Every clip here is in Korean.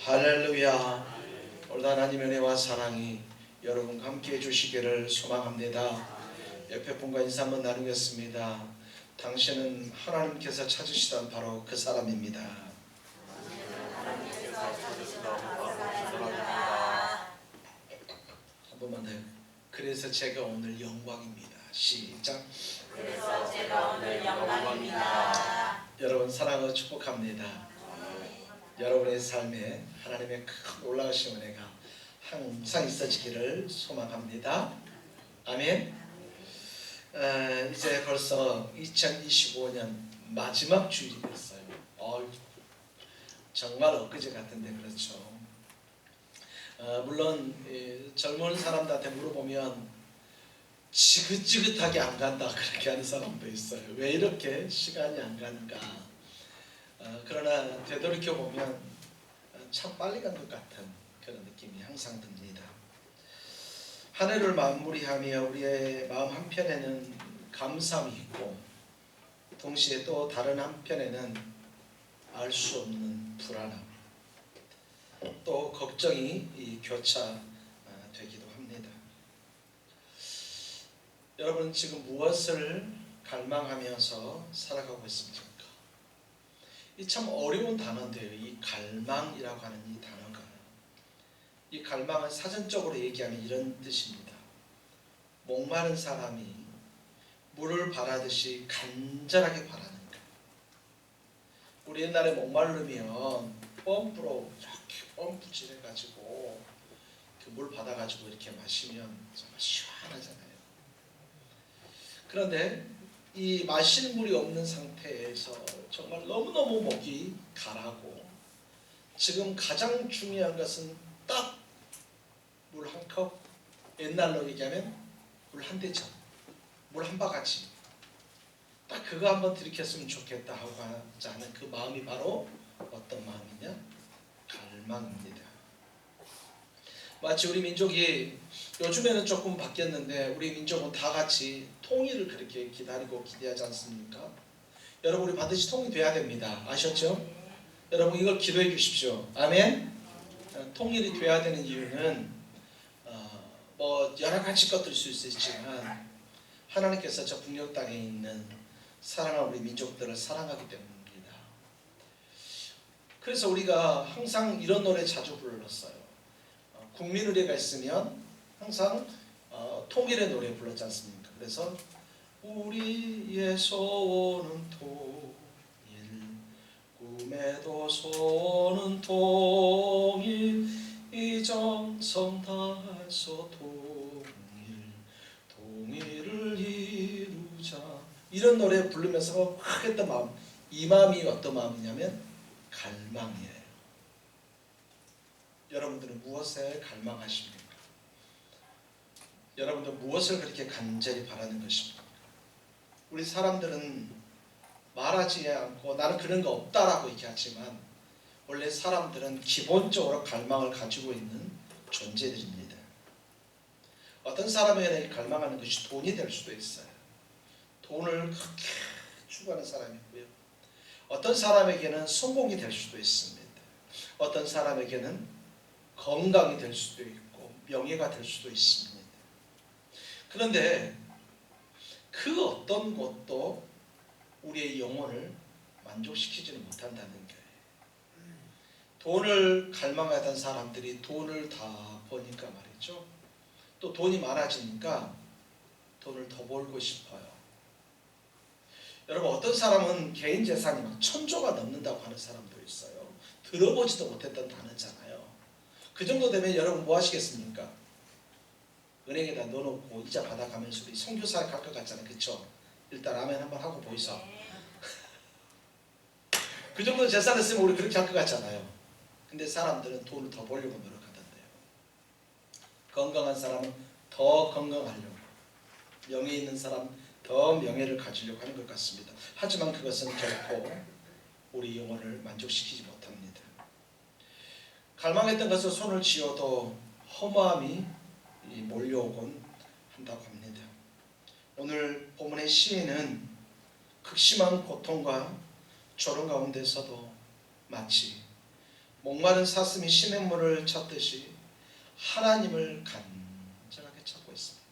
할렐루야. 오늘도 하나님의 은혜와 사랑이 여러분과 함께 해주시기를 소망합니다. 옆에 분과 인사 한번 나누겠습니다. 당신은 하나님께서 찾으시던 바로 그 사람입니다. 한 번만 더. 그래서 제가 오늘 영광입니다. 시작. 그래서 제가 오늘 영광입니다. 여러분 사랑을 축복합니다. 여러분의 삶에 하나님의 큰 놀라우신 은혜가 항상 있어지기를 소망합니다. 아멘. 이제 벌써 2025년 마지막 주일이 됐어요. 정말 엊그제 같은데 그렇죠. 물론 젊은 사람들한테 물어보면 지긋지긋하게 안 간다 그렇게 하는 사람도 있어요. 왜 이렇게 시간이 안 가는가. 그러나 되돌이켜보면 참 빨리 간 것 같은 그런 느낌이 항상 듭니다. 한 해를 마무리하며 우리의 마음 한편에는 감사함이 있고 동시에 또 다른 한편에는 알 수 없는 불안함 또 걱정이 교차되기도 합니다. 여러분 지금 무엇을 갈망하면서 살아가고 있습니까? 이 참 어려운 단어인데요. 이 갈망이라고 하는 이 단어가 이 갈망은 사전적으로 얘기하면 이런 뜻입니다. 목마른 사람이 물을 바라듯이 간절하게 바라는 것. 우리 옛날에 목마르면 펌프로 이렇게 펌프질해가지고 그 물 받아가지고 이렇게 마시면 정말 시원하잖아요. 그런데 이 마실 물이 없는 상태에서 정말 너무너무 목이 가라고 지금 가장 중요한 것은 딱 물 한 컵, 옛날로 얘기하면 물 한 대접, 물 한 바가지 딱 그거 한번 들이켰으면 좋겠다 하고 하는 그 마음이 바로 어떤 마음이냐? 갈망입니다. 마치 우리 민족이 요즘에는 조금 바뀌었는데 우리 민족은 다 같이 통일을 그렇게 기다리고 기대하지 않습니까? 여러분 우리 반드시 통일돼야 됩니다. 아셨죠? 여러분 이걸 기도해 주십시오. 아멘. 통일이 돼야 되는 이유는 뭐 여러 가지 것들일 수 있지만 하나님께서 저 북녘 땅에 있는 사랑하는 우리 민족들을 사랑하기 때문입니다. 그래서 우리가 항상 이런 노래 자주 불렀어요. 국민의례가 있으면 항상 통일의 노래 불렀지 않습니까? 그래서 우리의 소원은 통일, 꿈에도 소원은 통일, 이정성 다해서 통일을 이루자. 이런 노래 부르면서 확 했던 마음, 이 마음이 어떤 마음이냐면 갈망이에요. 여러분들은 무엇에 갈망하십니까? 여러분들 무엇을 그렇게 간절히 바라는 것입니까? 우리 사람들은 말하지 않고 나는 그런 거 없다라고 얘기하지만 원래 사람들은 기본적으로 갈망을 가지고 있는 존재들입니다. 어떤 사람에게는 갈망하는 것이 돈이 될 수도 있어요. 돈을 그렇게 추구하는 사람이 있고요. 어떤 사람에게는 성공이 될 수도 있습니다. 어떤 사람에게는 건강이 될 수도 있고 명예가 될 수도 있습니다. 그런데 그 어떤 것도 우리의 영혼을 만족시키지는 못한다는 거예요. 돈을 갈망하던 사람들이 돈을 다 버니까 말이죠. 또 돈이 많아지니까 돈을 더 벌고 싶어요. 여러분 어떤 사람은 개인 재산이 막 1000조가 넘는다고 하는 사람도 있어요. 들어보지도 못했던 단어잖아요. 그 정도 되면 여러분 뭐 하시겠습니까? 은행에다 넣어놓고 이자 받아가면서 우리 선교사에 갈 것 같잖아요. 그쵸? 일단 아멘 한번 하고 보이소. 그 정도 재산 있으면 우리 그렇게 할 것 같잖아요. 근데 사람들은 돈을 더 벌려고 노력하던데요. 건강한 사람은 더 건강하려고, 명예 있는 사람 더 명예를 가지려고 하는 것 같습니다. 하지만 그것은 결코 우리 영혼을 만족시키지 못합니다. 갈망했던 것을 손을 쥐어도 허무함이 몰려오곤 한다고 합니다. 오늘 본문의 시인은 극심한 고통과 조롱 가운데서도 마치 목마른 사슴이 시냇물을 찾듯이 하나님을 간절하게 찾고 있습니다.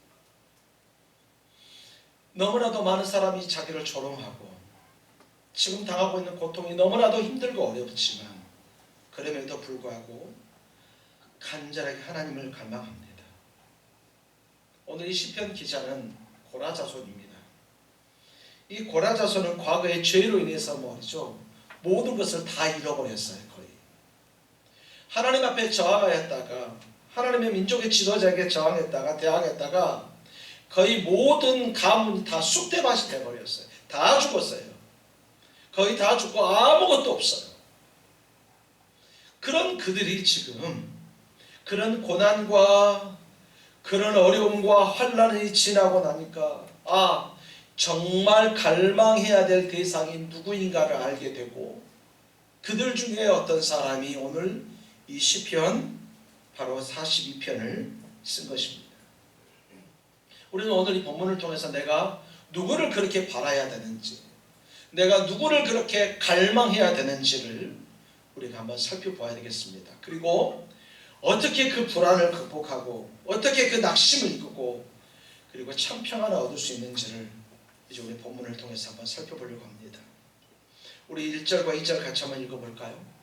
너무나도 많은 사람이 자기를 조롱하고 지금 당하고 있는 고통이 너무나도 힘들고 어렵지만 그럼에도 불구하고 간절하게 하나님을 갈망합니다. 오늘 이 시편 기자는 고라자손입니다. 이 고라자손은 과거의 죄로 인해서 말이죠, 모든 것을 다 잃어버렸어요. 거의 하나님 앞에 저항하였다가 하나님의 민족의 지도자에게 저항했다가 대항했다가 거의 모든 가문이 다 쑥대밭이 되어버렸어요. 다 죽었어요. 거의 다 죽고 아무것도 없어요. 그런 그들이 지금 그런 고난과 그런 어려움과 환난이 지나고 나니까 정말 갈망해야 될 대상이 누구인가를 알게 되고 그들 중에 어떤 사람이 오늘 이 시편 바로 42편을 쓴 것입니다. 우리는 오늘 이 본문을 통해서 내가 누구를 그렇게 바라야 되는지, 내가 누구를 그렇게 갈망해야 되는지를 우리가 한번 살펴봐야 되겠습니다. 그리고 어떻게 그 불안을 극복하고 어떻게 그 낙심을 이기고 그리고 참 평안을 얻을 수 있는지를 이제 우리 본문을 통해서 한번 살펴보려고 합니다. 우리 1절과 2절 같이 한번 읽어볼까요?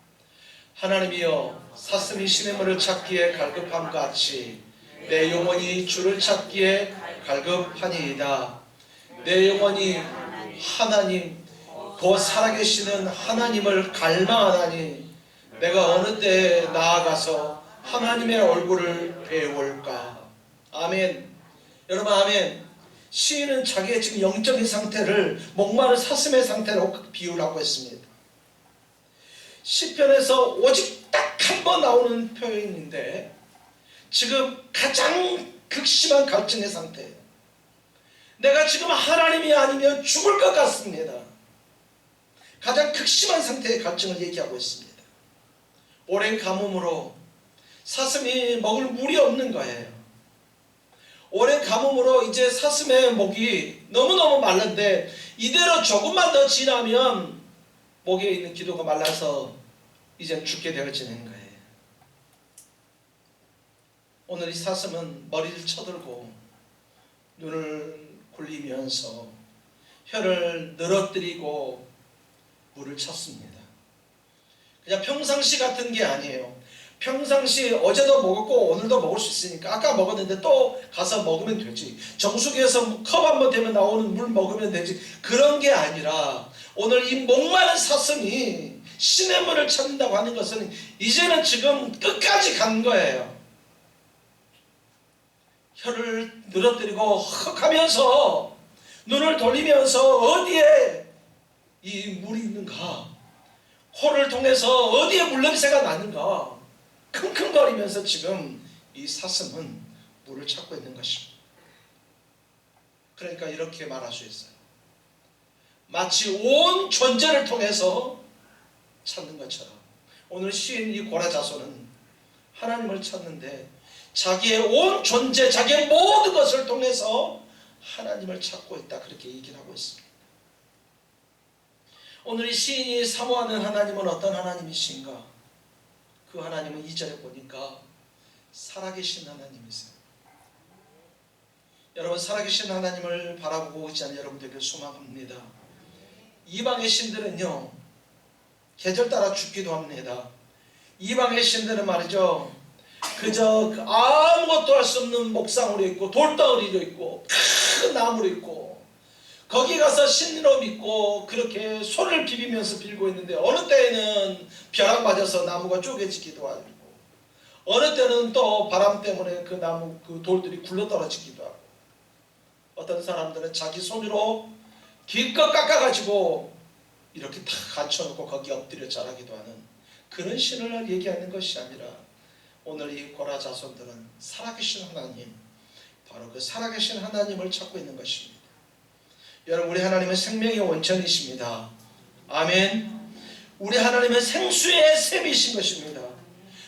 하나님이여, 사슴이 시냇물을 찾기에 갈급함 같이 내 영혼이 주를 찾기에 갈급하니이다. 내 영혼이 하나님, 곧 살아계시는 하나님을 갈망하나니 내가 어느 때에 나아가서 하나님의 얼굴을 배울까. 아멘. 여러분, 아멘. 시인은 자기의 지금 영적인 상태를 목마른 사슴의 상태로 비유라고 했습니다. 시편에서 오직 딱 한 번 나오는 표현인데 지금 가장 극심한 갈증의 상태예요. 내가 지금 하나님이 아니면 죽을 것 같습니다. 가장 극심한 상태의 갈증을 얘기하고 있습니다. 오랜 가뭄으로 사슴이 먹을 물이 없는 거예요. 오랜 가뭄으로 이제 사슴의 목이 너무너무 말른데 이대로 조금만 더 지나면 목에 있는 기도가 말라서 이제 죽게 되어지는 거예요. 오늘 이 사슴은 머리를 쳐들고 눈을 굴리면서 혀를 늘어뜨리고 물을 쳤습니다. 그냥 평상시 같은 게 아니에요. 평상시 어제도 먹었고 오늘도 먹을 수 있으니까 아까 먹었는데 또 가서 먹으면 되지. 정수기에서 컵 한번 대면 나오는 물 먹으면 되지. 그런 게 아니라 오늘 이 목마른 사슴이 시냇물을 찾는다고 하는 것은 이제는 지금 끝까지 간 거예요. 혀를 늘어뜨리고 헉헉하면서 눈을 돌리면서 어디에 이 물이 있는가, 코를 통해서 어디에 물냄새가 나는가 킁킁거리면서 지금 이 사슴은 물을 찾고 있는 것입니다. 그러니까 이렇게 말할 수 있어요. 마치 온 존재를 통해서 찾는 것처럼 오늘 시인 이 고라자손은 하나님을 찾는데 자기의 온 존재, 자기의 모든 것을 통해서 하나님을 찾고 있다, 그렇게 얘기를 하고 있습니다. 오늘 이 시인이 사모하는 하나님은 어떤 하나님이신가? 그 하나님은 2절에 보니까 살아계신 하나님이세요. 여러분, 살아계신 하나님을 바라보고 있지 않은 여러분들에게 소망합니다. 이방의 신들은요, 계절 따라 죽기도 합니다. 이방의 신들은 말이죠, 그저 아무것도 할 수 없는 목상으로 있고 돌덩어리로 있고 큰 나무로 있고 거기 가서 신으로 믿고 그렇게 손을 비비면서 빌고 있는데 어느 때에는 벼락 맞아서 나무가 쪼개지기도 하고 어느 때는 또 바람 때문에 그 나무 그 돌들이 굴러떨어지기도 하고 어떤 사람들은 자기 손으로 기껏 깎아가지고 이렇게 다 갖춰놓고 거기 엎드려 자라기도 하는 그런 신을 얘기하는 것이 아니라 오늘 이 고라자손들은 살아계신 하나님, 바로 그 살아계신 하나님을 찾고 있는 것입니다. 여러분, 우리 하나님은 생명의 원천이십니다. 아멘. 우리 하나님은 생수의 샘이신 것입니다.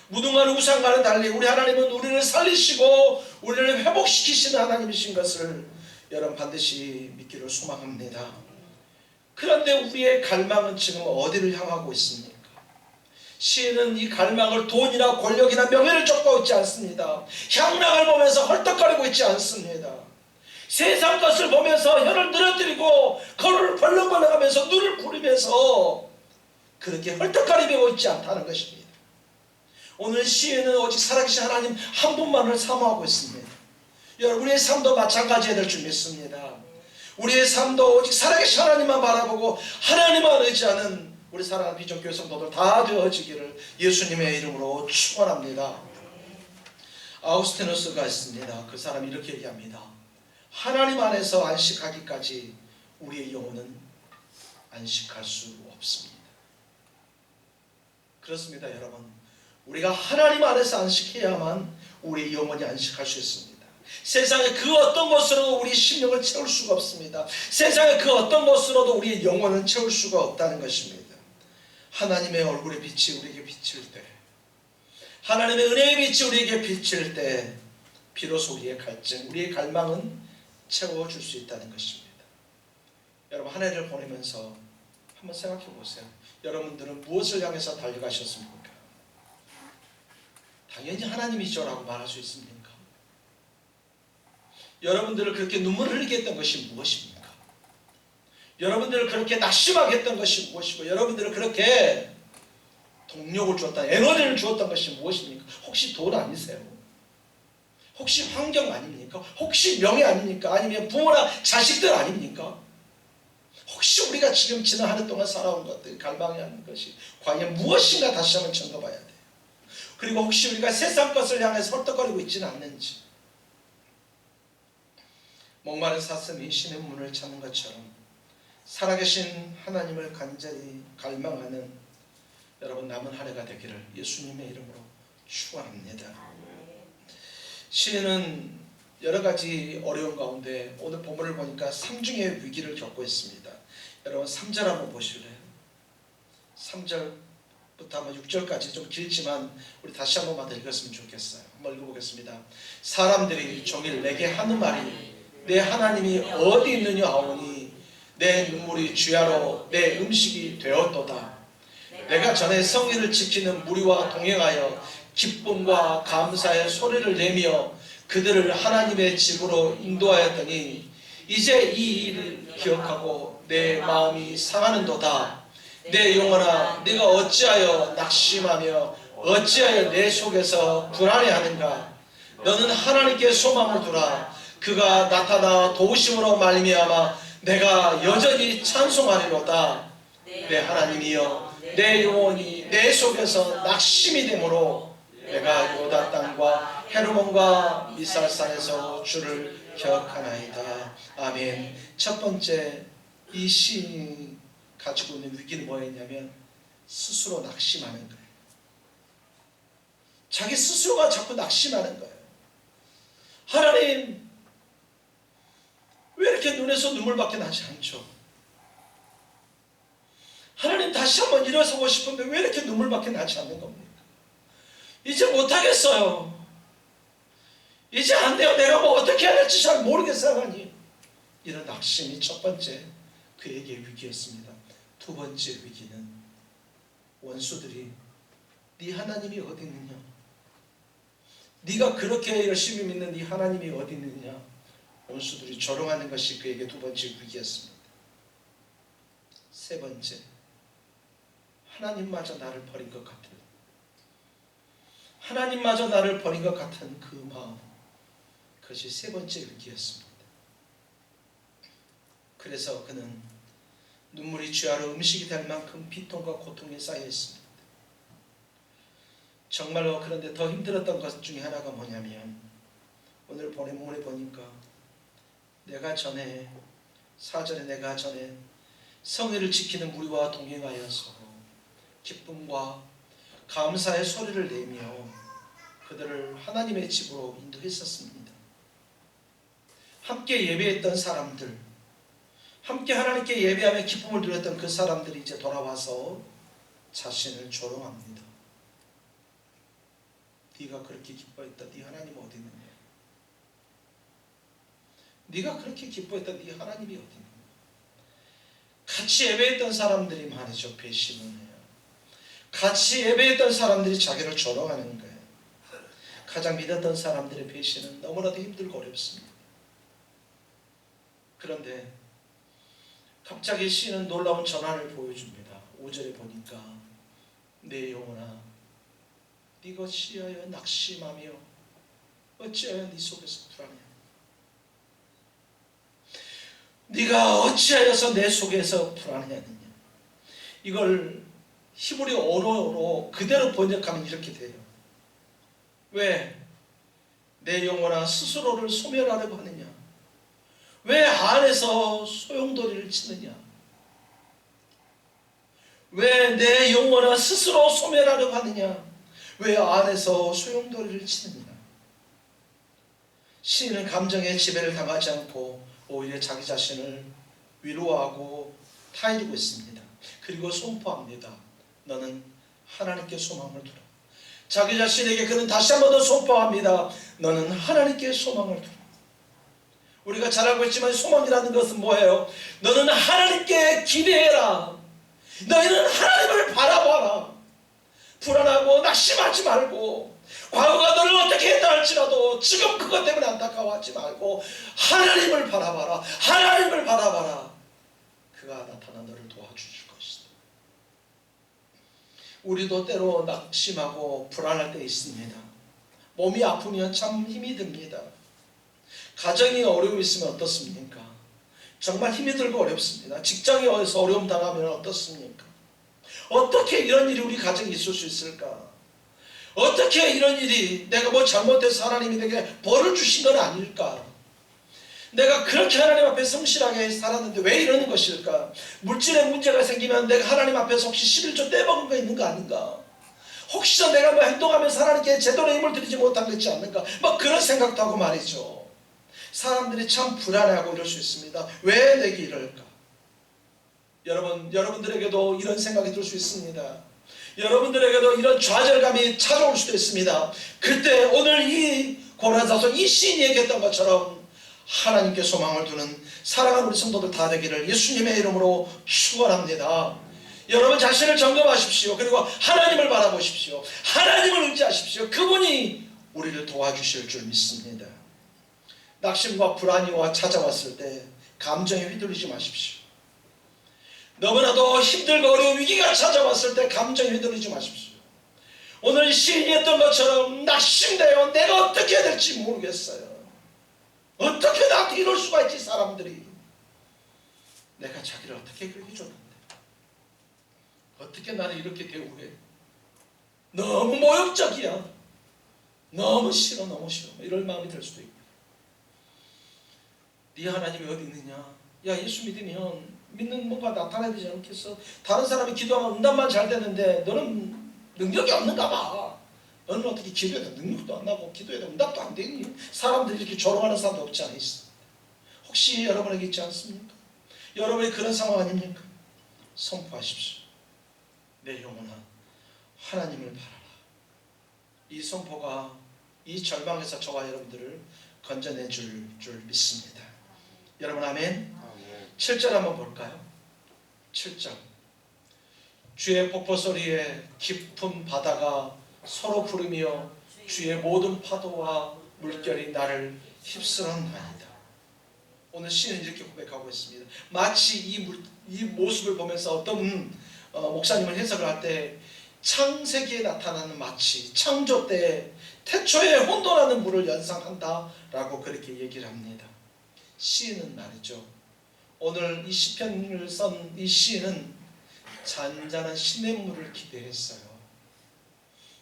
무등과는 우상과는 달리 우리 하나님은 우리를 살리시고 우리를 회복시키시는 하나님이신 것을 여러분 반드시 믿기를 소망합니다. 그런데 우리의 갈망은 지금 어디를 향하고 있습니까? 시인은 이 갈망을 돈이나 권력이나 명예를 쫓고 있지 않습니다. 향락을 보면서 헐떡거리고 있지 않습니다. 세상 것을 보면서 혀를 늘어뜨리고 거울을 벌렁벌렁하면서 눈을 부리면서 그렇게 헐떡거리고 있지 않다는 것입니다. 오늘 시인은 오직 살아계신 하나님 한 분만을 사모하고 있습니다. 여러분의 삶도 마찬가지가 될 줄 믿습니다. 우리의 삶도 오직 살아계신 하나님만 바라보고 하나님만 의지하는 우리 사랑하는 비전교회 성도들 다 되어지기를 예수님의 이름으로 축원합니다. 아우구스티누스가 있습니다. 그 사람이 이렇게 얘기합니다. 하나님 안에서 안식하기까지 우리의 영혼은 안식할 수 없습니다. 그렇습니다, 여러분. 우리가 하나님 안에서 안식해야만 우리의 영혼이 안식할 수 있습니다. 세상의 그 어떤 것으로도 우리 심령을 채울 수가 없습니다. 세상의 그 어떤 것으로도 우리의 영혼은 채울 수가 없다는 것입니다. 하나님의 얼굴의 빛이 우리에게 비칠 때, 하나님의 은혜의 빛이 우리에게 비칠 때 비로소 우리의 갈증, 우리의 갈망은 채워줄 수 있다는 것입니다. 여러분, 한 해를 보내면서 한번 생각해 보세요. 여러분들은 무엇을 향해서 달려가셨습니까? 당연히 하나님이죠 라고 말할 수 있습니까? 여러분들을 그렇게 눈물을 흘리게 했던 것이 무엇입니까? 여러분들을 그렇게 낙심하게 했던 것이 무엇이고, 여러분들을 그렇게 동력을 주었다, 에너지를 주었던 것이 무엇입니까? 혹시 돈 아니세요? 혹시 환경 아닙니까? 혹시 명예 아닙니까? 아니면 부모나 자식들 아닙니까? 혹시 우리가 지금 지난 한 해 동안 살아온 것들, 갈망하는 것이 과연 무엇인가 다시 한번 점검해야 돼요. 그리고 혹시 우리가 세상 것을 향해서 헐떡거리고 있지는 않는지, 목마른 사슴이 신의 문을 찾는 것처럼 살아계신 하나님을 간절히 갈망하는 여러분 남은 한 해가 되기를 예수님의 이름으로 축원합니다. 시인은 여러 가지 어려운 가운데 오늘 본문을 보니까 삼중의 위기를 겪고 있습니다. 여러분 3절 한번 보실래요? 3절부터 한번 6절까지 좀 길지만 우리 다시 한 번만 더 읽었으면 좋겠어요. 한번 읽어보겠습니다. 사람들이 종일 내게 하는 말이 내 하나님이 어디 있느냐 하오니 내 눈물이 주야로 내 음식이 되었도다. 내가 전에 성의를 지키는 무리와 동행하여 기쁨과 감사의 소리를 내며 그들을 하나님의 집으로 인도하였더니 이제 이 일을 기억하고 내 마음이 상하는도다. 내 영혼아, 네가 어찌하여 낙심하며 어찌하여 내 속에서 불안해하는가? 너는 하나님께 소망을 두라. 그가 나타나 도우심으로 말미암아 내가 여전히 찬송하리로다. 내 하나님이여, 내 영혼이 내 속에서 낙심이 되므로 내가 요단 땅과 헤르몬과 미살산에서 주를 기억하나이다. 아멘. 첫 번째, 이 시인이 가지고 있는 위기는 뭐였냐면 스스로 낙심하는 거예요. 자기 스스로가 자꾸 낙심하는 거예요. 하나님, 왜 이렇게 눈에서 눈물밖에 나지 않죠? 하나님, 다시 한번 일어서고 싶은데 왜 이렇게 눈물밖에 나지 않는 겁니까? 이제 못하겠어요. 이제 안 돼요. 내가 뭐 어떻게 해야 될지 잘 모르겠어요, 하나님. 이런 낙심이 첫 번째 그에게 위기였습니다. 두 번째 위기는 원수들이 네 하나님이 어디 있느냐? 네가 그렇게 열심히 믿는 네 하나님이 어디 있느냐? 원수들이 조롱하는 것이 그에게 두 번째 위기였습니다. 세 번째, 하나님마저 나를 버린 것 같은, 하나님마저 나를 버린 것 같은 그 마음, 그것이 세 번째 위기였습니다. 그래서 그는 눈물이 주야로 음식이 될 만큼 비통과 고통에 쌓여 있습니다. 정말로 그런데 더 힘들었던 것 중에 하나가 뭐냐면 오늘 본문에 보니까 내가 전에 4절에 내가 전에 성의를 지키는 무리와 동행하여서 기쁨과 감사의 소리를 내며 그들을 하나님의 집으로 인도했었습니다. 함께 예배했던 사람들, 함께 하나님께 예배하며 기쁨을 누렸던 그 사람들이 이제 돌아와서 자신을 조롱합니다. 네가 그렇게 기뻐했다. 네 하나님 어디 있느냐? 네가 그렇게 기뻐했다. 네 하나님이 어디 있느냐? 같이 예배했던 사람들이 말이죠. 배신을 해요. 같이 예배했던 사람들이 자기를 조롱하는 거예요. 가장 믿었던 사람들의 배신은 너무나도 힘들고 어렵습니다. 그런데 갑자기 시인은 놀라운 전환을 보여줍니다. 5절에 보니까 내 영혼아 네가 어찌하여 낙심하며 어찌하여 네 속에서 불안해. 네가 어찌하여서 내 속에서 불안해하느냐. 이걸 히브리 언어로 그대로 번역하면 이렇게 돼요. 왜? 내 영혼아 스스로를 소멸하려고 하느냐? 왜 안에서 소용돌이를 치느냐? 왜 내 영혼아 스스로 소멸하려고 하느냐? 왜 안에서 소용돌이를 치느냐? 시인은 감정의 지배를 당하지 않고 오히려 자기 자신을 위로하고 타이르고 있습니다. 그리고 선포합니다. 너는 하나님께 소망을 두라. 자기 자신에게 그는 다시 한 번 더 선포합니다. 너는 하나님께 소망을 두라. 우리가 잘 알고 있지만 소망이라는 것은 뭐예요? 너는 하나님께 기대해라. 너희는 하나님을 바라봐라. 불안하고 낙심하지 말고 과거가 너를 어떻게 했다 할지라도 지금 그것 때문에 안타까워하지 말고 하나님을 바라봐라. 하나님을 바라봐라. 그가 나타나 너를 도와주실 것이다. 우리도 때로 낙심하고 불안할 때 있습니다. 몸이 아프면 참 힘이 듭니다. 가정이 어려움이 있으면 어떻습니까? 정말 힘이 들고 어렵습니다. 직장에서 어려움 당하면 어떻습니까? 어떻게 이런 일이 우리 가정에 있을 수 있을까? 어떻게 이런 일이 내가 뭐 잘못해서 하나님이 내게 벌을 주신 건 아닐까? 내가 그렇게 하나님 앞에 성실하게 살았는데 왜 이러는 것일까? 물질에 문제가 생기면 내가 하나님 앞에서 혹시 11조 떼먹은 거 있는 거 아닌가? 혹시나 내가 뭐 행동하면서 하나님께 제대로 힘을 들이지 못한 거 있지 않는가? 뭐 그런 생각도 하고 말이죠. 사람들이 참 불안해하고 이럴 수 있습니다. 왜 내게 이럴까? 여러분들에게도 이런 생각이 들 수 있습니다. 여러분들에게도 이런 좌절감이 찾아올 수도 있습니다. 그때 오늘 이 고난사son 이 시인이 얘기했던 것처럼 하나님께 소망을 두는 사랑하는 우리 성도들 다 되기를 예수님의 이름으로 축원합니다. 여러분 자신을 점검하십시오. 그리고 하나님을 바라보십시오. 하나님을 의지하십시오. 그분이 우리를 도와주실 줄 믿습니다. 낙심과 불안이 찾아왔을 때 감정에 휘둘리지 마십시오. 너무나도 힘들고 어려운 위기가 찾아왔을 때 감정에 휘둘리지 마십시오. 오늘 시인이 했던 것처럼 낙심돼요. 내가 어떻게 해야 될지 모르겠어요. 어떻게 나한테 이럴 수가 있지 사람들이. 내가 자기를 어떻게 그렇게 줬는데 어떻게 나를 이렇게 대우해. 너무 모욕적이야. 너무 싫어 너무 싫어. 이럴 마음이 들 수도 있고. 네 하나님이 어디 있느냐. 야 예수 믿으면 믿는 뭔가 나타나야 되지 않겠어? 다른 사람이 기도하면 응답만 잘 되는데 너는 능력이 없는가 봐. 너는 어떻게 기도해도 능력도 안 나고 기도해도 응답도 안 되니? 사람들이 이렇게 조롱하는 사람도 없지 않아 있어. 혹시 여러분에게 있지 않습니까? 여러분이 그런 상황 아닙니까? 선포하십시오. 내 영혼아 하나님을 바라라. 이 선포가 이 절망에서 저와 여러분들을 건져내 줄 믿습니다. 여러분 아멘. 7절 한번 볼까요? 7절 주의 폭포 소리에 깊은 바다가 서로 부르며 주의 모든 파도와 물결이 나를 휩쓸었나이다. 오늘 시는 이렇게 고백하고 있습니다. 마치 이 모습을 보면서 어떤 목사님은 해석을 할 때 창세기에 나타나는 마치 창조 때 태초에 혼돈하는 물을 연상한다라고 그렇게 얘기를 합니다. 시인은 말이죠. 오늘 이 시편을 쓴 이 시인은 잔잔한 시냇물을 기대했어요.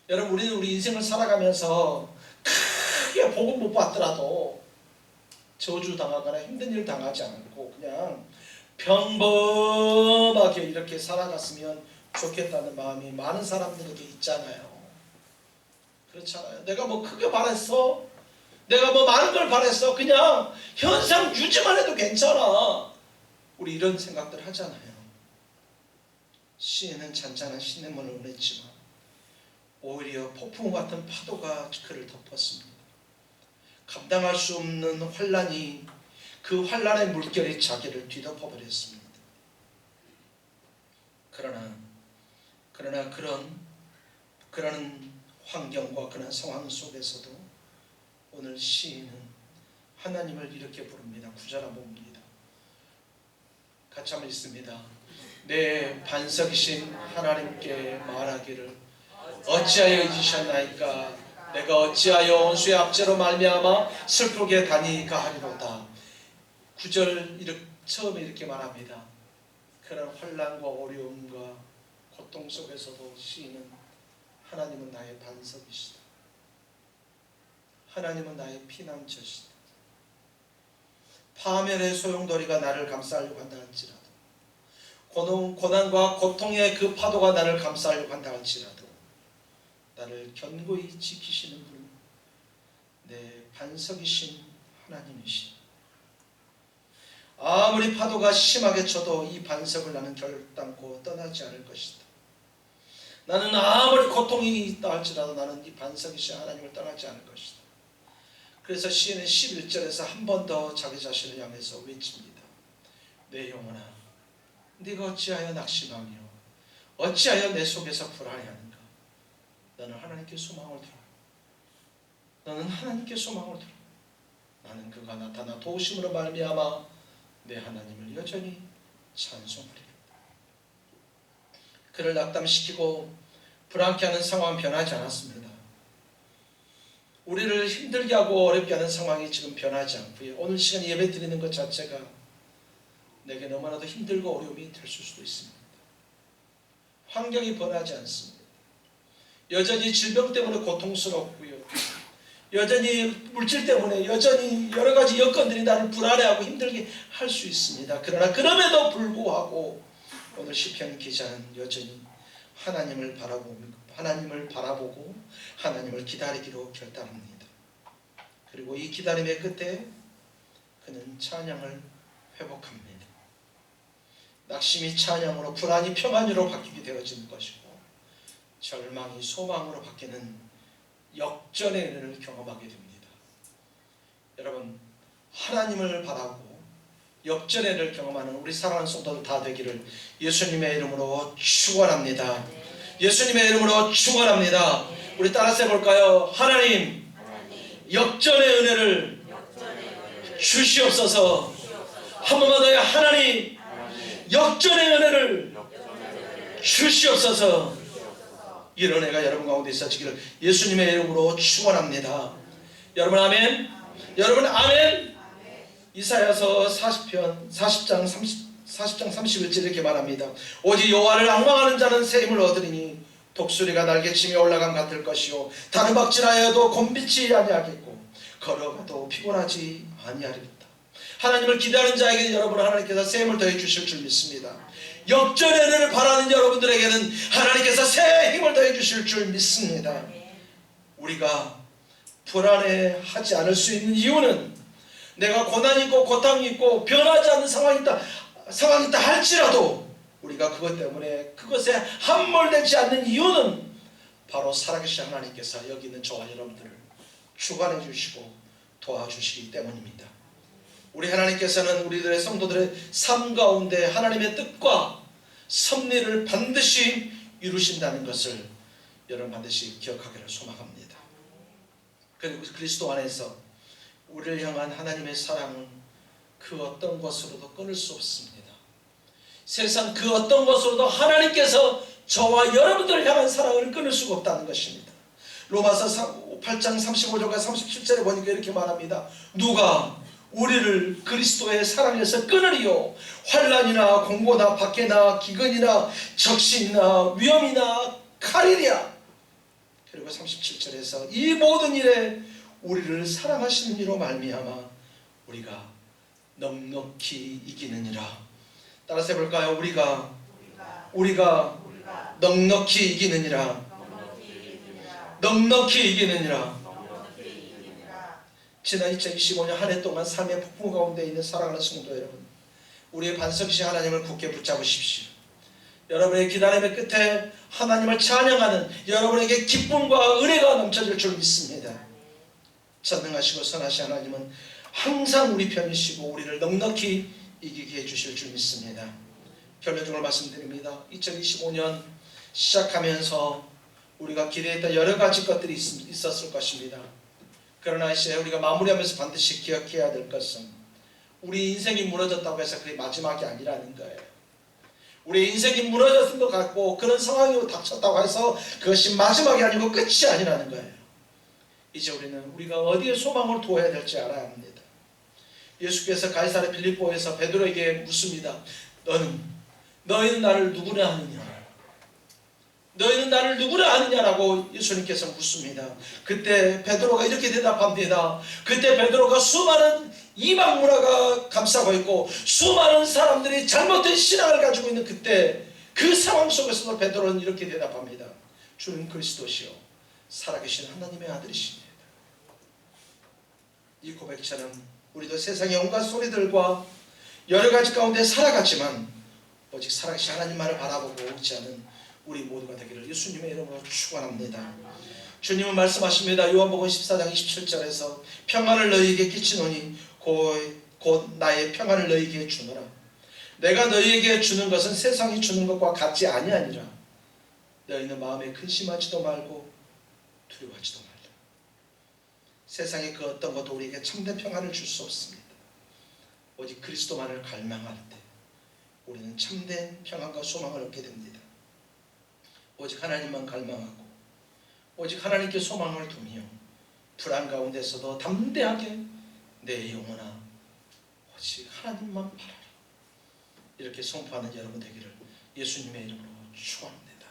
여러분 우리는 우리 인생을 살아가면서 크게 복음 못 받더라도 저주당하거나 힘든 일 당하지 않고 그냥 평범하게 이렇게 살아갔으면 좋겠다는 마음이 많은 사람들에게 있잖아요. 그렇잖아요. 내가 뭐 크게 바랬어? 내가 뭐 많은 걸 바랬어? 그냥 현상 유지만 해도 괜찮아. 우리 이런 생각들 하잖아요. 시인은 잔잔한 시냇물을 원했지만 오히려 폭풍 같은 파도가 그를 덮었습니다. 감당할 수 없는 환란이 그 환란의 물결이 자기를 뒤덮어버렸습니다. 그러나 그런 그러는 환경과 그런 상황 속에서도 오늘 시인은 하나님을 이렇게 부릅니다. 9절 한번 봅니다. 같이 한번 읽습니다. 내 반석이신 하나님께 말하기를 어찌하여 잊으셨나이까. 내가 어찌하여 원수의 압제로 말미암아 슬프게 다니까 하리로다. 9절 처음에 이렇게 말합니다. 그런 환난과 어려움과 고통 속에서도 시인은 하나님은 나의 반석이시다. 하나님은 나의 피난처시다. 파멸의 소용돌이가 나를 감싸려고 한다 할지라도, 고난과 고통의 그 파도가 나를 감싸려고 한다 할지라도 나를 견고히 지키시는 분, 내 반석이신 하나님이시다. 아무리 파도가 심하게 쳐도 이 반석을 나는 결단코 떠나지 않을 것이다. 나는 아무리 고통이 있다 할지라도 나는 이 반석이신 하나님을 떠나지 않을 것이다. 그래서 시인은 11절에서 한 번 더 자기 자신을 향해서 외칩니다. 내 영혼아, 네가 어찌하여 낙심하며 어찌하여 내 속에서 불안해하는가. 너는 하나님께 소망을 두라. 너는 하나님께 소망을 두라. 나는 그가 나타나 도우심으로 말미암아 내 하나님을 여전히 찬송하리라. 그를 낙담시키고 불안케 하는 상황은 변하지 않았습니다. 우리를 힘들게 하고 어렵게 하는 상황이 지금 변하지 않고요. 오늘 시간 예배 드리는 것 자체가 내게 너무나도 힘들고 어려움이 될 수도 있습니다. 환경이 변하지 않습니다. 여전히 질병 때문에 고통스럽고요. 여전히 물질 때문에 여전히 여러 가지 여건들이 나를 불안해하고 힘들게 할 수 있습니다. 그러나 그럼에도 불구하고 오늘 시편 기자는 여전히 하나님을 바라보고 하나님을 기다리기로 결단합니다. 그리고 이 기다림의 끝에 그는 찬양을 회복합니다. 낙심이 찬양으로, 불안이 평안으로 바뀌게 되어지는 것이고 절망이 소망으로 바뀌는 역전의 은혜를 경험하게 됩니다. 여러분, 하나님을 바라고 역전의 은혜를 경험하는 우리 사랑하는 성도들 다 되기를 예수님의 이름으로 축원합니다. 예수님의 이름으로 축원합니다. 우리 따라서 해볼까요? 하나님, 역전의 은혜를 주시옵소서. 한 번만 더요. 하나님, 역전의 은혜를 주시옵소서. 이 은혜가 여러분 가운데 있어지기를 예수님의 이름으로 축원합니다. 여러분 아멘. 여러분 아멘. 이사야서 40장 31절 이렇게 말합니다. 오직 여호와를 앙망하는 자는 새 힘을 얻으리니 독수리가 날개치며 올라감 같을 것이요 다르박질하여도 곤비치 아니하겠고 걸어가도 피곤하지 아니하리로다. 하나님을 기대하는 자에게 여러분 하나님께서 새 힘을 더해 주실 줄 믿습니다. 역전의 은혜를 바라는 여러분들에게는 하나님께서 새 힘을 더해 주실 줄 믿습니다. 우리가 불안해하지 않을 수 있는 이유는 내가 고난이 있고 고통이 있고 변하지 않는 상황이 있다 할지라도 우리가 그것 때문에 그것에 함몰되지 않는 이유는 바로 살아계신 하나님께서 여기 있는 저와 여러분들을 주관해 주시고 도와주시기 때문입니다. 우리 하나님께서는 우리들의 성도들의 삶 가운데 하나님의 뜻과 섭리를 반드시 이루신다는 것을 여러분 반드시 기억하기를 소망합니다. 그리고 그리스도 안에서 우리를 향한 하나님의 사랑은 그 어떤 것으로도 끊을 수 없습니다. 세상 그 어떤 것으로도 하나님께서 저와 여러분들을 향한 사랑을 끊을 수가 없다는 것입니다. 로마서 8장 35절과 37절에 보니까 이렇게 말합니다. 누가 우리를 그리스도의 사랑에서 끊으리요? 환난이나 공고나 박해나 기근이나 적신이나 위험이나 칼이랴. 그리고 37절에서 이 모든 일에 우리를 사랑하시는 이로 말미암아 우리가 넉넉히 이기느니라. 따라서 해볼까요? 우리가 넉넉히 이기느니라. 넉넉히 이기느니라. 지난 2025년 한 해 동안 삶의 폭풍 가운데 있는 사랑하는 성도 여러분, 우리의 반석이신 하나님을 굳게 붙잡으십시오. 여러분의 기다림의 끝에 하나님을 찬양하는 여러분에게 기쁨과 은혜가 넘쳐질 줄 믿습니다. 전능하시고 선하신 하나님은 항상 우리 편이시고 우리를 넉넉히 이기게 해주실 줄 믿습니다. 결론적으로 말씀드립니다. 2025년 시작하면서 우리가 기대했던 여러 가지 것들이 있었을 것입니다. 그러나 이제 우리가 마무리하면서 반드시 기억해야 될 것은 우리 인생이 무너졌다고 해서 그게 마지막이 아니라는 거예요. 우리 인생이 무너졌은 것 같고 그런 상황이 닥쳤다고 해서 그것이 마지막이 아니고 끝이 아니라는 거예요. 이제 우리가 어디에 소망을 두어야 될지 알아야 합니다. 예수께서 가이사랴 빌립보에서 베드로에게 묻습니다. 너희는 나를 누구라 하느냐? 너희는 나를 누구라 하느냐라고 예수님께서 묻습니다. 그때 베드로가 이렇게 대답합니다. 그때 베드로가 수많은 이방 문화가 감싸고 있고 수많은 사람들이 잘못된 신앙을 가지고 있는 그때 그 상황 속에서도 베드로는 이렇게 대답합니다. 주는 그리스도시요 살아계신 하나님의 아들이십니다. 이 고백처럼 우리도 세상의 온갖 소리들과 여러 가지 가운데 살아갔지만 오직 살아계신 하나님만을 바라보고 있지 않은 우리 모두가 되기를 예수님의 이름으로 축원합니다. 주님은 말씀하십니다. 요한복음 14장 27절에서 평안을 너희에게 끼치노니 곧 나의 평안을 너희에게 주노라. 내가 너희에게 주는 것은 세상이 주는 것과 같지 아니하니라. 너희는 마음에 근심하지도 말고 두려워하지도 말라. 세상의 그 어떤 것도 우리에게 참된 평안을 줄 수 없습니다. 오직 그리스도만을 갈망할 때 우리는 참된 평안과 소망을 얻게 됩니다. 오직 하나님만 갈망하고 오직 하나님께 소망을 두며 불안 가운데서도 담대하게 내 영혼아 오직 하나님만 바라라 이렇게 선포하는 여러분 되기를 예수님의 이름으로 축원합니다.